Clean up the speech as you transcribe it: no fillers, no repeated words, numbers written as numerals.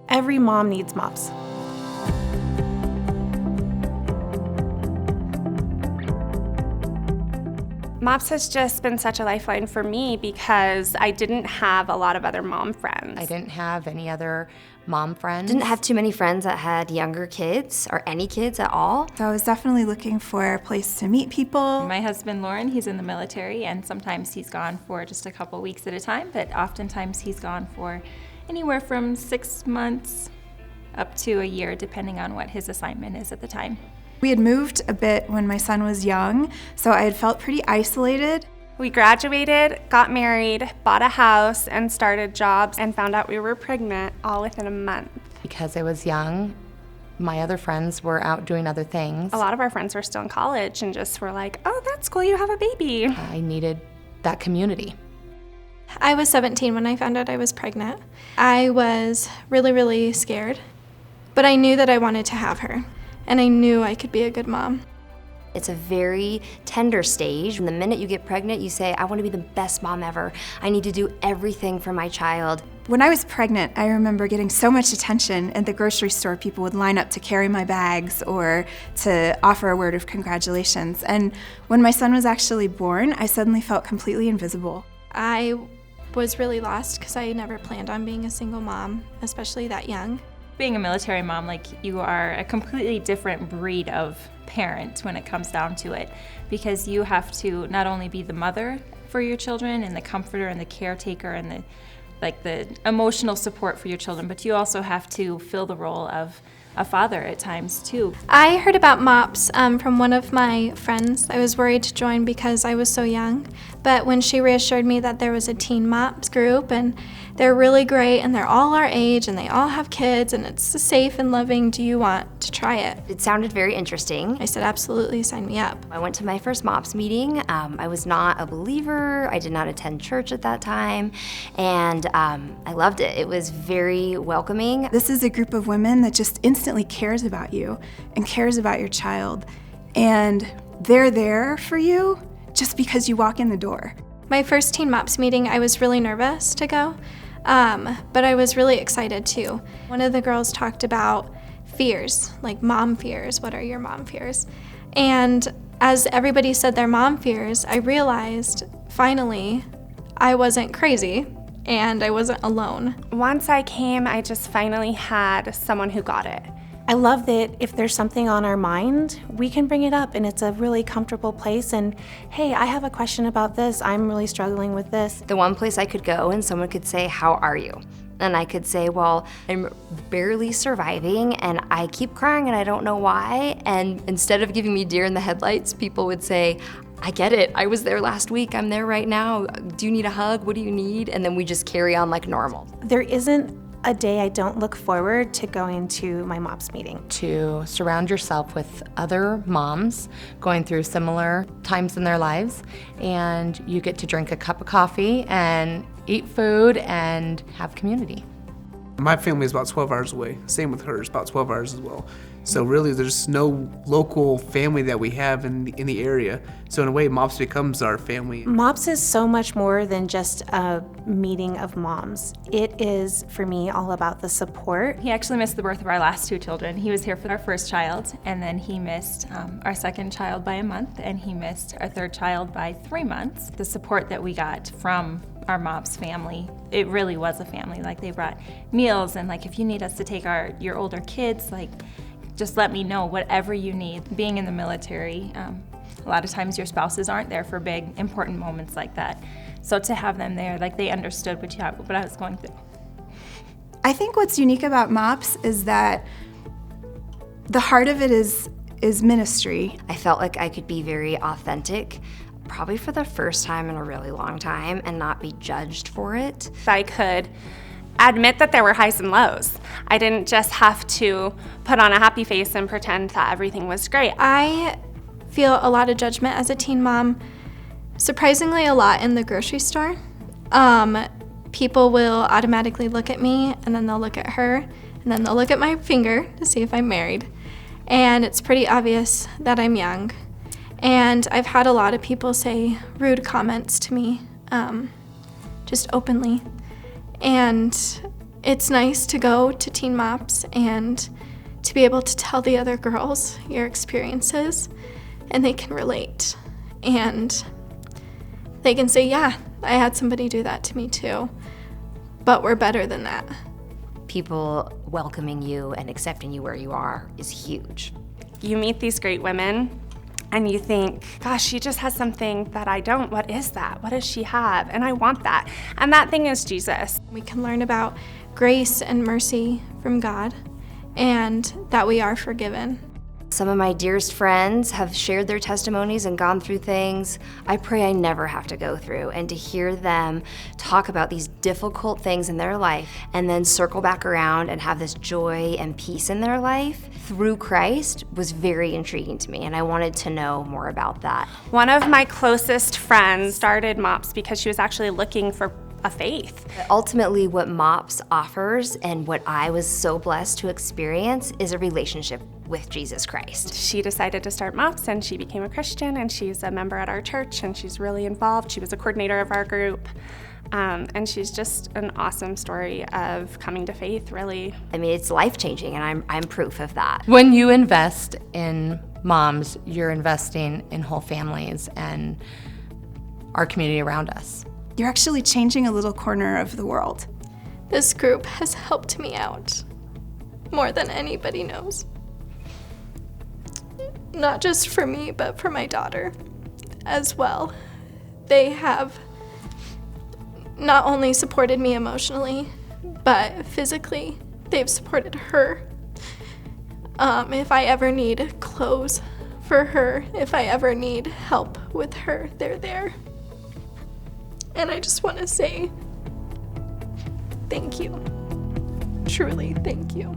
Every mom needs Mops. Mops has just been such a lifeline for me because I didn't have a lot of other mom friends. I didn't have any other mom friends. Didn't have too many friends that had younger kids or any kids at all. So I was definitely looking for a place to meet people. My husband, Lauren, he's in the military, and sometimes he's gone for just a couple weeks at a time, but oftentimes he's gone for anywhere from 6 months up to a year, depending on what his assignment is at the time. We had moved a bit when my son was young, so I had felt pretty isolated. We graduated, got married, bought a house, and started jobs, and found out we were pregnant all within a month. Because I was young, my other friends were out doing other things. A lot of our friends were still in college and just were like, oh, that's cool, you have a baby. I needed that community. I was 17 when I found out I was pregnant. I was really, really scared, but I knew that I wanted to have her, and I knew I could be a good mom. It's a very tender stage. And the minute you get pregnant, you say, I want to be the best mom ever. I need to do everything for my child. When I was pregnant, I remember getting so much attention at the grocery store. People would line up to carry my bags or to offer a word of congratulations. And when my son was actually born, I suddenly felt completely invisible. I was really lost because I never planned on being a single mom, especially that young. Being a military mom, you are a completely different breed of parent when it comes down to it, because you have to not only be the mother for your children and the comforter and the caretaker and the emotional support for your children, but you also have to fill the role of a father at times too. I heard about Mops from one of my friends. I was worried to join because I was so young, but when she reassured me that there was a teen Mops group and they're really great and they're all our age and they all have kids and it's safe and loving, do you want to try it? It sounded very interesting. I said, absolutely, sign me up. I went to my first Mops meeting. I was not a believer. I did not attend church at that time, and I loved it. It was very welcoming. This is a group of women that just instantly cares about you and cares about your child, and they're there for you just because you walk in the door. My first Teen Mops meeting, I was really nervous to go, but I was really excited too. One of the girls talked about fears, like mom fears. What are your mom fears? And as everybody said their mom fears, I realized finally I wasn't crazy and I wasn't alone. Once I came, I just finally had someone who got it. I love that if there's something on our mind, we can bring it up and it's a really comfortable place and, hey, I have a question about this, I'm really struggling with this. The one place I could go and someone could say, how are you? And I could say, well, I'm barely surviving and I keep crying and I don't know why. And instead of giving me deer in the headlights, people would say, I get it, I was there last week, I'm there right now. Do you need a hug? What do you need? And then we just carry on like normal. There isn't a day I don't look forward to going to my Mops meeting. To surround yourself with other moms going through similar times in their lives, and you get to drink a cup of coffee and eat food and have community. My family is about 12 hours away. Same with hers, about 12 hours as well. So really there's no local family that we have in the area. So in a way, Mops becomes our family. Mops is so much more than just a meeting of moms. It is, for me, all about the support. He actually missed the birth of our last two children. He was here for our first child, and then he missed our second child by a month, and he missed our third child by 3 months. The support that we got from our Mops family, it really was a family. They brought meals, and if you need us to take your older kids, just let me know, whatever you need. Being in the military, a lot of times your spouses aren't there for big, important moments like that. So to have them there, they understood what I was going through. I think what's unique about Mops is that the heart of it is ministry. I felt like I could be very authentic, probably for the first time in a really long time, and not be judged for it. I could admit that there were highs and lows. I didn't just have to put on a happy face and pretend that everything was great. I feel a lot of judgment as a teen mom, surprisingly a lot in the grocery store. People will automatically look at me, and then they'll look at her, and then they'll look at my finger to see if I'm married. And it's pretty obvious that I'm young. And I've had a lot of people say rude comments to me, just openly. And It's nice to go to Teen Mops and to be able to tell the other girls your experiences, and they can relate. And they can say, yeah, I had somebody do that to me too, but we're better than that. People welcoming you and accepting you where you are is huge. You meet these great women and you think, gosh, she just has something that I don't. What is that? What does she have? And I want that. And that thing is Jesus. We can learn about grace and mercy from God, and that we are forgiven. Some of my dearest friends have shared their testimonies and gone through things I pray I never have to go through, and to hear them talk about these difficult things in their life and then circle back around and have this joy and peace in their life through Christ was very intriguing to me, and I wanted to know more about that. One of my closest friends started Mops because she was actually looking for a faith. But ultimately, what Mops offers and what I was so blessed to experience is a relationship with Jesus Christ. She decided to start Mops and she became a Christian, and she's a member at our church and she's really involved. She was a coordinator of our group. And she's just an awesome story of coming to faith, really. I mean, it's life-changing, and I'm proof of that. When you invest in moms, you're investing in whole families and our community around us. You're actually changing a little corner of the world. This group has helped me out more than anybody knows. Not just for me, but for my daughter as well. They have not only supported me emotionally, but physically, they've supported her. If I ever need clothes for her, if I ever need help with her, they're there. And I just want to say thank you. Truly, thank you.